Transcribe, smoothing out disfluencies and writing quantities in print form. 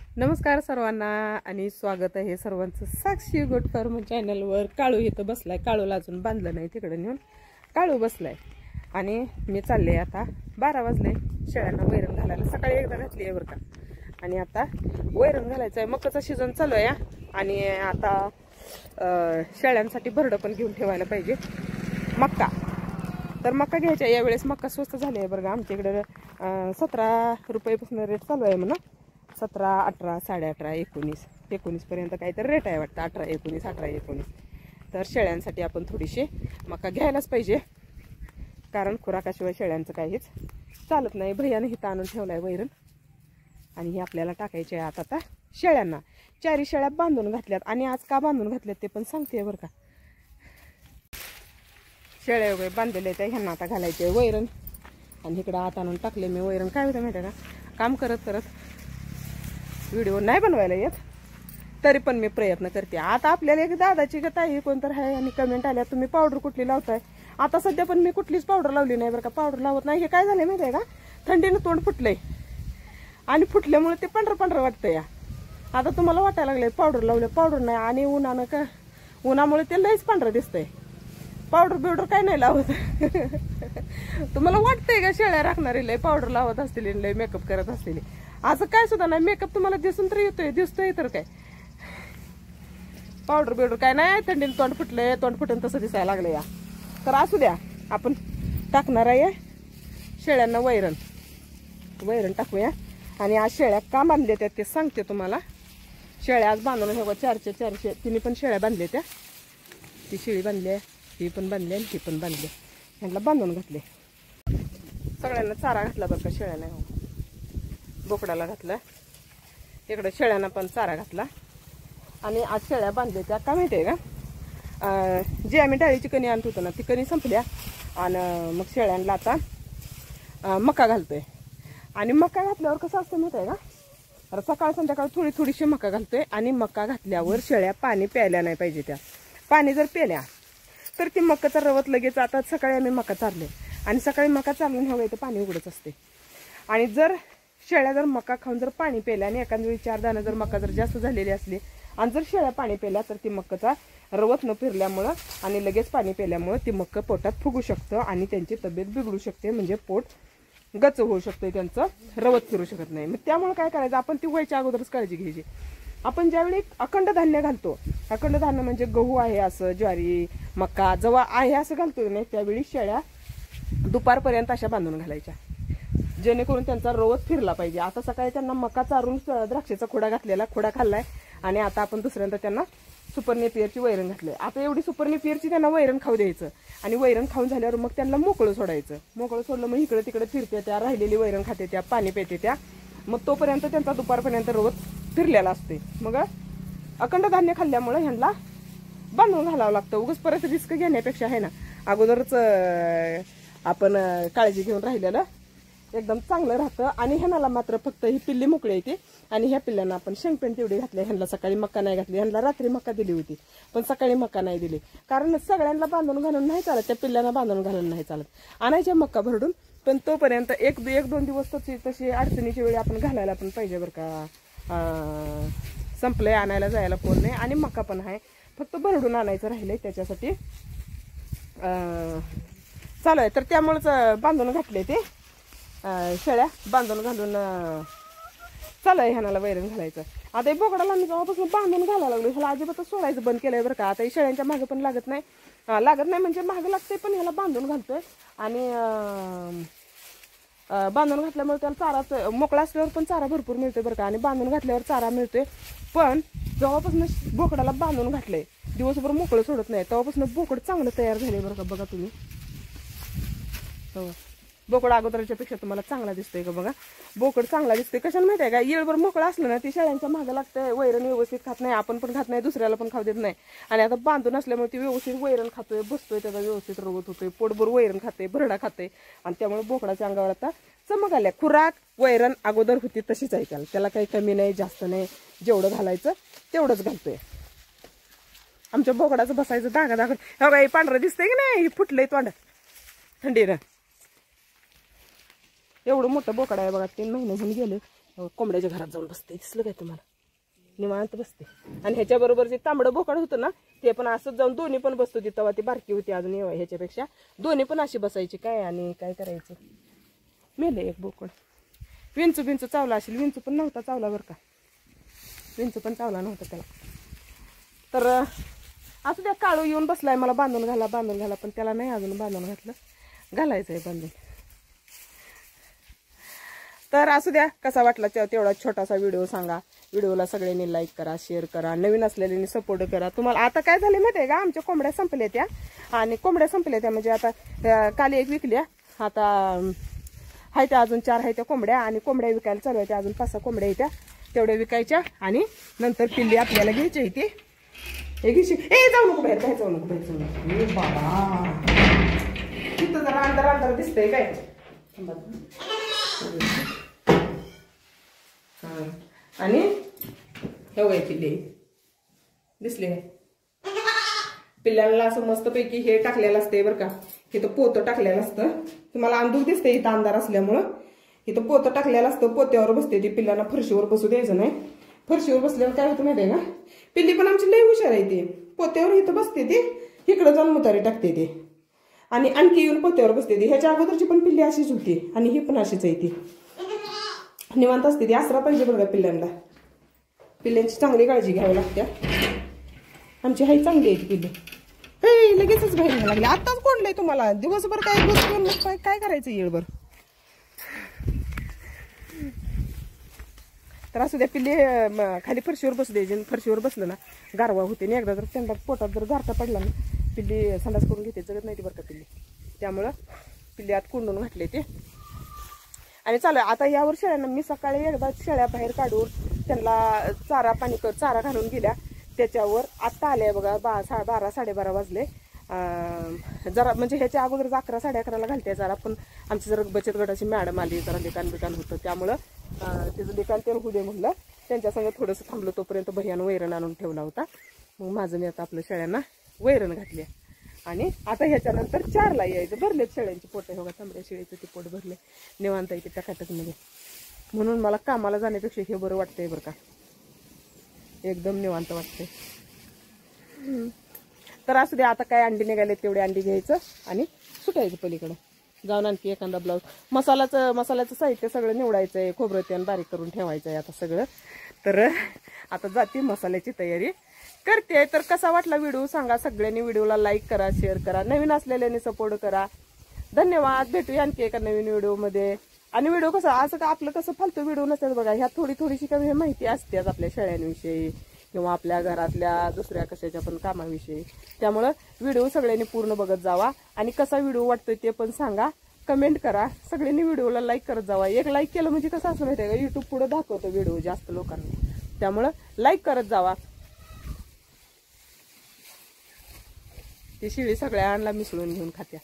नमस्कार सर्वांना आणि स्वागत आहे सर्वांचं साक्षी गोट फार्म चॅनलवर। काळू इथं बसलाय, काळूला अजून बांधलं नाही, तिकडे नेऊन काळू बसलाय आणि मी चालले आता 12 वाजले शेळ्यांना वैरण घालायला। सकाळी एकदा घातली आहे बरं का, आणि आता वैरण घालायचं आहे। मकाचा सीझन चालू आहे आणि आता शेळ्यांसाठी भरडं पण घेऊन ठेवायला पाहिजे मक्का। तर मक्का घ्यायचा यावेळेस मक्का स्वस्त झाले आहे बरं का। आमच्या इकडे 17 रुपयापासून रेट चालू आहे म्हणा, 17, 18, 18.5, 19 पर्यंत काहीतरी रेट आहे वाटतं। 18, 19, 18, 19। तर शेळ्यांसाठी आपण थोडीशी मका घ्यायलाच पाहिजे, कारण खुराकाशिवाय शेळ्यांचं काहीच चालत नाही। भैयाने हिथं आणून ठेवलाय वैरण आणि हे आपल्याला टाकायचे आहे आता शेळ्यांना। 4 शेळ्या बांधून घातल्यात आणि आज का बांधून घातल्यात ते पण सांगते बरं का। शेळ्या वगैरे बांधलेले त्या ह्यांना आता घालायचे वैरण, आणि इकडं आत आणून टाकले मी वैरण। काय होतं माहिती आहे का, काम करत करत व्हिडिओ नाही बनवायला येत, तरी पण मी प्रयत्न करते। आता आपल्याला एक दादाची ताई कोणतर आहे आणि कमेंट आल्या तुम्ही पावडर कुठली लावताय। आता सध्या पण मी कुठलीच पावडर लावली नाही बरं का, पावडर लावत नाही। हे काय झालंय माहिती आहे का, थंडीनं तोंड फुटलंय आणि फुटल्यामुळे ते पांढरं वाटतंय या। आता तुम्हाला वाटायला लागलंय पावडर लावलं, पावडर नाही, आणि उन्हानं का उन्हामुळे ते लईच पांढरं दिसतंय। पावडर बिवडर काय नाही लावत तुम्हाला वाटतंय का शेळ्या राखणारी लय पावडर लावत असतील, लय मेकअप करत असतील? असं काय सुद्धा नाही, मेकअप तुम्हाला दिसून तर येतोय, दिसतोय तर काय। पावडर बिवडर काय नाही, थंडीने तोंड फुटलंय, तोंड फुटून तसं दिसायला लागलं या। तर असू द्या, आपण टाकणार आहे शेळ्यांना वैरण टाकूया। आणि आज शेळ्या का बांधल्या त्या ते सांगते तुम्हाला। शेळ्या आज बांधून हे 400 तिने पण शेळ्या बांधल्या त्या, ती शेळी बांधली, ही पण बांधली आणि ती पण बांधली, ह्यांना बांधून घातले। सगळ्यांना चारा घातला बरं का शेळ्यांना, बोकडाला घातला, इकडे शेळ्यांना पण चारा घातला। आणि आज शेळ्या बांधल्या त्या का माहिती आहे का, जे आम्ही डाळीची कणी आणत होतो ना, ती कणी संपल्या आणि मग शेळ्यांना आता मका घालतोय। आणि मका घातल्यावर कसं असतं माहिती आहे का, सकाळ संध्याकाळ थोडीशी मका घालतोय। आणि मका घातल्यावर शेळ्या पाणी प्यायला नाही पाहिजे, त्या पाणी जर प्याल्या तर ती मकाचा रवत लगेच। आता सकाळी आम्ही मका चारले आणि सकाळी मका चालून हवं तर पाणी उघडच असते। आणि जर शेळ्या जर मका खाऊन जर पाणी प्यायला आणि एखाद्या वेळी 4 दाणं जर मका जर जास्त झालेली असली आणि जर शेळ्या पाणी प्यायला, तर ती मकाचा रवत न फिरल्यामुळं आणि लगेच पाणी प्यायल्यामुळं ती मक्क पोटात फुगू शकतं आणि त्यांची तब्येत बिघडू शकते, म्हणजे पोट गच होऊ शकते, त्यांचं रवत फिरू शकत नाही। मग त्यामुळे काय करायचं, आपण ती व्हायच्या अगोदरच काळजी घ्यायची। आपण ज्यावेळी अखंड धान्य घालतो, अखंड धान्य म्हणजे गहू आहे असं, ज्वारी, मका, जवा आहे असं घालतो नाही, त्यावेळी शेळ्या दुपारपर्यंत अशा बांधून घालायच्या, जेणेकरून त्यांचा रवत फिरला पाहिजे। आता सकाळी त्यांना मका चारून द्राक्षाचा खोडा घातलेला, खोडा खाल्लाय, आणि आता आपण दुसऱ्यांदा त्यांना सुपर नेपियरची वैरण घातली। आता एवढी सुपर नेपियरची त्यांना वैरण खाऊ द्यायचं, आणि वैरण खाऊन झाल्यावर मग त्यांना मोकळं सोडायचं। मोकळं सोडलं मग इकडे तिकडे फिरते त्या, राहिलेली वैरण खाते त्या, पाणी पिते त्या, मग तोपर्यंत त्यांचा दुपारपर्यंत रवत फिरलेला असते। मग अखंड धान्य खाल्ल्यामुळे ह्यांना बांधून घालावं लागतं। उगाच परत रिस्क घेण्यापेक्षा आहे ना, अगोदरच आपण काळजी घेऊन राहिलेलं एकदम चांगलं राहतं। आणि ह्यांना मात्र फक्त ही पिल्ली मोकळी येते, आणि ह्या पिल्ल्यांना आपण शेंगपेंड तेवढी घातली। ह्यांना सकाळी मक्का नाही घातली, ह्यांना रात्री मक्का दिली होती, पण सकाळी मक्का नाही दिली, कारण सगळ्यांना बांधून घालून नाही चालत, त्या पिल्ल्यांना बांधून घालून नाही चालत। आणायच्या मक्का भरडून, पण तोपर्यंत एक 2 दिवस तशी अडचणीच्या वेळी आपण घालायला पण पाहिजे बरं का। संपलंय, आणायला जायला कोण नाही, आणि मक्का पण आहे, फक्त भरडून आणायचं राहिलंय, त्याच्यासाठी चालू आहे। तर त्यामुळेच बांधून घातले ते शेळ्या, बांधून घालून चालू आहे ह्याला वैरण घालायचं। आता हे बोकडाला मी जेव्हापासून बांधून घालायला लागलो, ह्याला अजिबातच सोडायचं बंद केलंय बरं का। आता हे शेळ्यांच्या मागे पण लागत नाही म्हणजे मागे लागते, पण ह्याला बांधून घालतोय। आणि बांधून घातल्यामुळे त्याला चारा मोकळा असल्यावर पण चारा भरपूर मिळतोय बरं का, आणि बांधून घातल्यावर चारा मिळतोय। पण जेव्हापासून बोकडाला बांधून घातलंय, दिवसभर मोकळं सोडत नाही, तेव्हापासून बोकड चांगलं तयार झाले बरं का। बघा तुम्ही, बोकड अगोदरच्या पेक्षा तुम्हाला चांगला दिसतोय का? बघा, बोकड चांगला दिसतोय। कशाला माहिती आहे का, येळभर मोकळा असलं ना, ती शेळ्यांच्या मागं लागतंय, वैरण व्यवस्थित खात नाही, आपण पण खात नाही, दुसऱ्याला पण खाऊ देत नाही। आणि आता बांधून असल्यामुळे ती व्यवस्थित वैरण खातोय, बसतोय, त्याचा व्यवस्थित रवत होतोय, पोटभर वैरण खाते, भरडा खाते, आणि त्यामुळे बोकडाच्या अंगावर आता चमक आल्या। खुराक वैरण अगोदर होती तशीच आहे, त्याला काही कमी नाही जास्त नाही, जेवढं घालायचं तेवढंच घालतोय। आमच्या बोकडाचं बसायचं दागा हे काही पांढरं दिसतंय की नाही, फुटलंय तोंड थंडीनं। एवढं मोठं बोकड आहे बघा, 3 महिने होऊन गेले, कोंबड्याच्या घरात जाऊन बसते, दिसलं काय तुम्हाला? निवांत बसते. आणि ह्याच्याबरोबर जे तांबडं बोकड होतं ना ते पण असंच जाऊन दोन्ही पण बसतो. ती तेव्हा ती बारकी होती अजून ह्याच्यापेक्षा, दोन्ही पण अशी बसायची. काय आणि काय करायचं, मेले एक बोकड. विंचू चावला असेल, विंचू पण नव्हता चावला बरं का, विंचू पण चावला नव्हता त्याला. तर असं त्या काळू येऊन बसलाय मला बांधून घाला, पण त्याला नाही अजून बांधून घातलं, घालायचं आहे बांधून. तर असू द्या, कसा वाटला तेवढा छोटासा व्हिडिओ सांगा. व्हिडिओला सगळ्यांनी लाईक करा, शेअर करा, नवीन असलेल्यांनी सपोर्ट करा. तुम्हाला आता काय झाले माहिती आहे का, आमच्या कोंबड्या संपल्या त्या, आणि कोंबड्या संपल्या त्या म्हणजे आता काल एक विकल्या, आता हाय त्या अजून 4 आहे त्या कोंबड्या, आणि कोंबड्या विकायला चालू आहे त्या, अजून 5-6 कोंबड्या आहेत त्या, तेवढ्या विकायच्या. आणि नंतर पिल्ली आपल्याला घ्यायची आहे ती. जाऊ नको बाहेर, काय जाऊ नको बाहेर, बाबा तिथं जरा अंधार दिसतंय काय. आणि हे बघा पिल्ले दिसले, पिल्लांना असं मस्तपैकी हे टाकलेलं असते बरं का, इथं पोतं टाकलेलं असतं. तुम्हाला अंधूक दिसते इथं अंधार असल्यामुळं, इथं पोतं टाकलेलं असतं, पोत्यावर बसते ती. पिल्लांना फरशीवर बसू द्यायचं नाही. फरशीवर बसल्यावर काय होतं माहिती आहे का, पिल्ली पण आमची लई हुशार आहे ती. पोत्यावर इथं बसते ती, इकडं जाऊन मुतारी टाकते ती, आणि आणखी येऊन पोत्यावर बसते ती. ह्याच्या अगोदरची पण पिल्ली अशीच होती, आणि ही पण अशीच आहे ती, निवांत असते ती. आसरा पाहिजे बघा पिल्लांना, पिल्लांची चांगली काळजी घ्यावी लागते. आमची हाई चांगली आहे पिल्ली. हे लगेचच बाहेर घ्यायला लागले, आत्ताच कोंडलंय तुम्हाला. दिवसभर काय बसून काय करायचं येळभर. तर असू द्या, पिल्ली खाली फरशीवर बसू द्यायची. फरशीवर बसलं ना गारवा होते, आणि एकदा जर त्यांना पोटात जर गारठा पडला ना, पिल्ली संडास करून घेते, जगत नाही ती बरं का पिल्ली. त्यामुळं पिल्ली आत कोंडून घातले ते. आणि चालू आता यावर शेळ्यांना मी सकाळी एकदा शेळ्या बाहेर काढून त्यांना चारा घालून गेल्या. त्याच्यावर आत्ता आल्या बघा 12-12:30 वाजले. जरा म्हणजे ह्याच्या अगोदर 11-11:30 घालते जरा. पण आमची जरा बचत गटाची मॅडम आली, जरा लिखाण होतं, त्यामुळं तिचं लिखाण ते होऊ दे म्हणलं. त्यांच्या संग थोडंसं थांबलं, तोपर्यंत भैयानं वैरण आणून ठेवला होता. मग माझं मी आता आपल्या शेळ्यांना वैरण घातली. आणि आता ह्याच्यानंतर 4ला यायचं. भरलेत शेळ्यांची पोटं, हो तांबड्या शेळीचं ते पोट भरले, निवांत येते टकाटकमध्ये. म्हणून मला कामाला जाण्यापेक्षा हे बरं वाटतंय बरं का, एकदम निवांत वाटतंय. तर असू दे, आता काय अंडी निघाले तेवढे अंडी घ्यायचं आणि सुटायचं पलीकडं जाऊन. आणखी एखादा ब्लाऊज, मसाल्याचं साहित्य सगळं निवडायचंय, खोबरं तेल बारीक करून ठेवायचंय आता सगळं. तर आता जाते मसाल्याची तयारी करते. तर कसा वाटला व्हिडिओ सांगा. सगळ्यांनी व्हिडिओला लाईक करा, शेअर करा, नवीन असलेल्यांनी सपोर्ट करा. धन्यवाद. भेटूया आणखी एका नवीन व्हिडिओमध्ये. आणि व्हिडिओ कसं असं का आपलं कसं फालतू व्हिडिओ नसतात बघा, ह्या थोडीशी कमी माहिती असतेच आपल्या शेळ्यांविषयी किंवा आपल्या घरातल्या दुसऱ्या कशाच्या पण कामाविषयी. त्यामुळं व्हिडिओ सगळ्यांनी पूर्ण बघत जावा. आणि कसा व्हिडिओ वाटतोय ते पण सांगा, कमेंट करा. सगळ्यांनी व्हिडिओला लाईक करत जावा. एक लाईक केलं म्हणजे कसं असं माहिती आहे का, युट्यूब पुढे दाखवतो व्हिडिओ जास्त लोकांना, त्यामुळं लाईक करत जावा. ती शिळी सगळ्यांना मिसळून घेऊन खात्या.